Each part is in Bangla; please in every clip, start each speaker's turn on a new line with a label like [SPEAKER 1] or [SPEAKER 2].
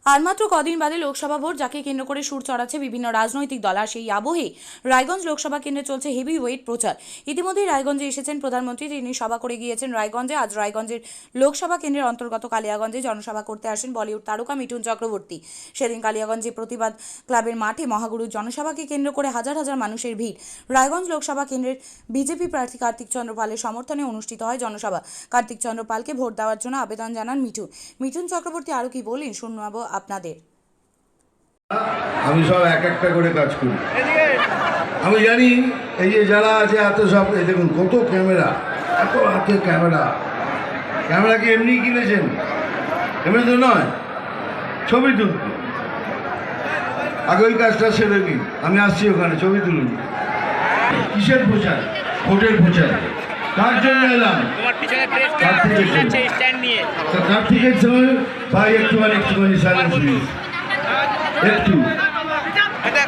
[SPEAKER 1] আর মাত্র কদিন বাদে লোকসভা ভোট, যাকে কেন্দ্র করে সুর চড়াচ্ছে বিভিন্ন রাজনৈতিক দল। আর সেই আবহে রায়গঞ্জ লোকসভা কেন্দ্রে চলছে হেভি ওয়েট প্রচার। ইতিমধ্যেই রায়গঞ্জে এসেছেন প্রধানমন্ত্রী, তিনি সভা করে গিয়েছেন রায়গঞ্জে। আজ রায়গঞ্জের লোকসভা কেন্দ্রের অন্তর্গত কালিয়াগঞ্জে জনসভা করতে আসেন বলিউড তারকা মিঠুন চক্রবর্তী। সেদিন কালিয়াগঞ্জে প্রতিবাদ ক্লাবের মাঠে মহাগুরুর জনসভাকে কেন্দ্র করে হাজার হাজার মানুষের ভিড়। রায়গঞ্জ লোকসভা কেন্দ্রের বিজেপি প্রার্থী কার্তিক চন্দ্র পালের সমর্থনে অনুষ্ঠিত হয় জনসভা। কার্তিক চন্দ্র পালকে ভোট দেওয়ার জন্য আবেদন জানান মিঠুন চক্রবর্তী আরও কি বলেন শুনবো আপনাদের।
[SPEAKER 2] আমি সব এক একটা করে কাজ করি। আমি জানি এই যে যারা আছে এত সব, এই দেখুন কত ক্যামেরা, এত হাতে ক্যামেরা। ক্যামেরা কি এমনি কিনেছেন? এমনি তো নয়, ছবি তুলতে। আগে ওই কাজটা সেরে নিন, আমি আসছি ওখানে, ছবি তুলুন। কিসের প্রচার? ভোটের প্রচার। তার জন্য এলাম কার্তিকের সময় ভাই একটুখানি সাইলেন্স প্লিজ, একটু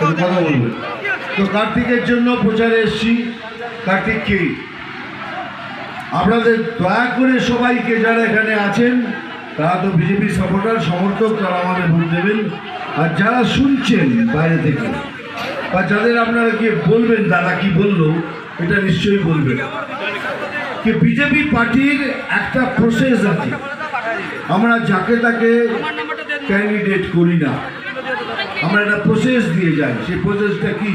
[SPEAKER 2] কথা বলবেন তো। কার্তিকের জন্য প্রচারে এসছি। কার্তিক কে? আপনাদের দয়া করে সবাইকে যারা এখানে আছেন তারা তো বিজেপি সাপোর্টার, সমর্থক, তারা আমাদের ভোট দেবেন। আর যারা শুনছেন বাইরে থেকে বা যাদের আপনারা গিয়ে বলবেন দাদা কি বললো, এটা নিশ্চয়ই বলবেন যে বিজেপি পার্টির একটা প্রসেস আছে। আমরা যাকে তাকে ক্যান্ডিডেট করি না, আমরা একটা প্রসেস দিয়ে যাই। সেই প্রসেসটা কি?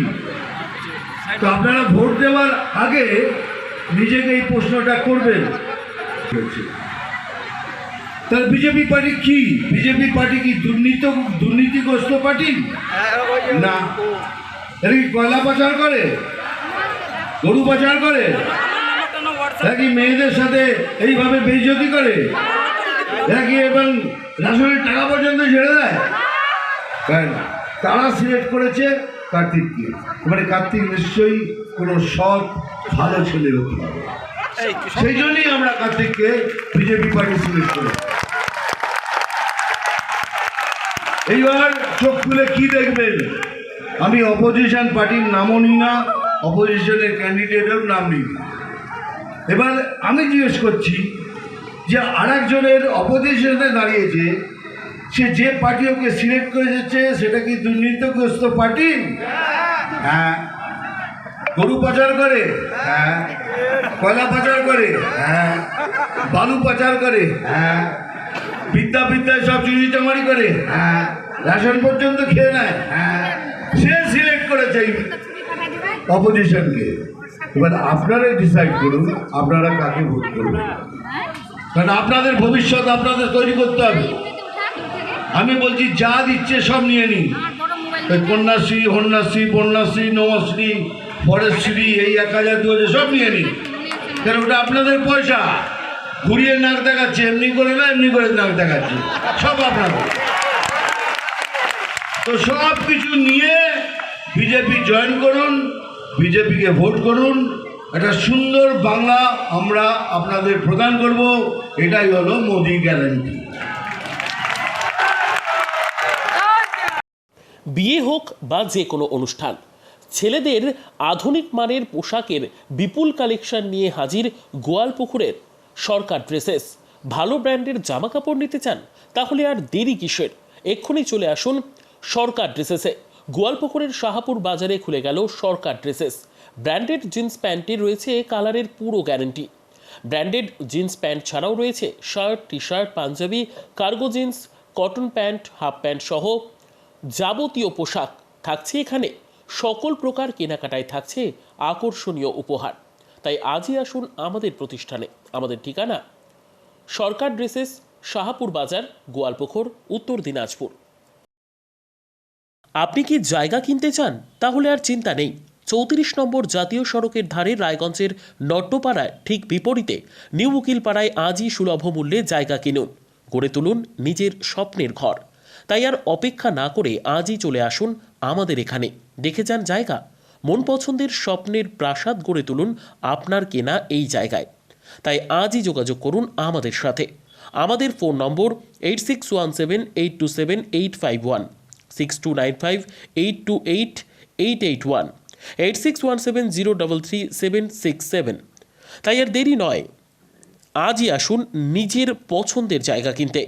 [SPEAKER 2] তো আপনারা ভোট দেওয়ার আগে নিজেকে এই প্রশ্নটা করবেন, তাহলে বিজেপি পার্টি কি? বিজেপি পার্টি কি দুর্নীতিগ্রস্ত পার্টি? না। এরা কি কয়লা পাচার করে, গরু পাচার করে, নাকি মেয়েদের সাথে এইভাবে বেইজ্জতি করে, নাকি এবং রাশনের টাকা পর্যন্ত ছেড়ে দেয়? তাই না, তারা সিলেক্ট করেছে কার্তিককে। মানে কার্তিক নিশ্চয়ই কোনো সৎ ভালো ছেলে হতে হবে, সেই জন্যই আমরা কার্তিককে বিজেপি পার্টি সিলেক্ট করি। এইবার চোখ খুলে কি দেখবেন, আমি অপোজিশন পার্টির নামও নিই না, অপোজিশনের ক্যান্ডিডেটের নাম নিই না। এবার আমি জিজ্ঞেস করছি যে আরেকজনের অপোজিশনে দাঁড়িয়েছে, সে যে পার্টি ওকে সিলেক্ট করে যাচ্ছে সেটা কি দুর্নীতিগ্রস্ত পার্টি? হ্যাঁ। গরু পাচার করে? হ্যাঁ। কয়লা পাচার করে? হ্যাঁ। বালু পাচার করে? হ্যাঁ। বিদ্যায় সব চুরি চামারি করে? হ্যাঁ। রেশন পর্যন্ত খেয়ে নেয়? হ্যাঁ। সে সিলেক্ট করেছে অপোজিশনকে। এবার আপনারাই ডিসাইড করুন আপনারা কাকে ভোট করবেন, কারণ আপনাদের ভবিষ্যৎ আপনাদের তৈরি করতে হবে। আমি বলছি যা দিচ্ছে সব নিয়ে নিন, কন্যাশ্রী, হন্যাশ্রী, বন্যাশ্রী, নমশ্রী, ফরেস্ট্রি, এই 1000 2000 সব নিয়ে নিন, কারণ ওটা আপনাদের পয়সা। ঘুরিয়ে নাক দেখাচ্ছে, এমনি করে না এমনি করে নাক দেখাচ্ছে, সব আপনাদের। তো সব কিছু নিয়ে বিজেপি জয়েন করুন, বিজেপিকে ভোট করুন। একটা সুন্দর বাংলা আমরা আপনাদের প্রদান করব, এটাই হলো মোদি গ্যারান্টি।
[SPEAKER 3] বিয়ে হোক বা যে কোনো অনুষ্ঠান, ছেলেদের আধুনিক মানের পোশাকের বিপুল কালেকশন নিয়ে হাজির গোয়ালপুকুরের সরকার ড্রেসেস। ভালো ব্র্যান্ডের জামা কাপড় নিতে চান? তাহলে আর দেরি কিসের, এক্ষুনি চলে আসুন সরকার ড্রেসেসে। গোয়ালপুকুরের শাহাপুর বাজারে খুলে গেল সরকার ড্রেসেস। ব্র্যান্ডেড জিন্স প্যান্টে রয়েছে কালারের পুরো গ্যারান্টি। ব্র্যান্ডেড জিন্স প্যান্ট ছাড়াও রয়েছে shirt, T shirt, panjabi, cargo jeans, cotton pant, half pant সহ যাবতীয় পোশাক থাকছে এখানে। সকল প্রকার কেনাকাটায় থাকছে আকর্ষণীয় উপহার। তাই আজই আসুন আমাদের প্রতিষ্ঠানে। আমাদের ঠিকানা সরকার ড্রেসেস, শাহাপুর বাজার, গোয়ালপুকুর, উত্তর দিনাজপুর। আপনি কি জায়গা কিনতে চান? তাহলে আর চিন্তা নেই। 34 নম্বর জাতীয় সড়কের ধারে রায়গঞ্জের নট্টপাড়ায় ঠিক বিপরীতে নিউ উকিলপাড়ায় আজই সুলভ মূল্যে জায়গা কিনুন, গড়ে তুলুন নিজের স্বপ্নের ঘর। তাই আর অপেক্ষা না করে আজই চলে আসুন আমাদের এখানে, দেখে যান জায়গা। মন পছন্দের স্বপ্নের প্রাসাদ গড়ে তুলুন আপনার কেনা এই জায়গায়। তাই আজই যোগাযোগ করুন আমাদের সাথে। আমাদের ফোন নম্বর 8617827851, 6295828881, 8617033767। তাই আর দেরি নয়, আজই আসুন নিজের পছন্দের জায়গা কিনতে।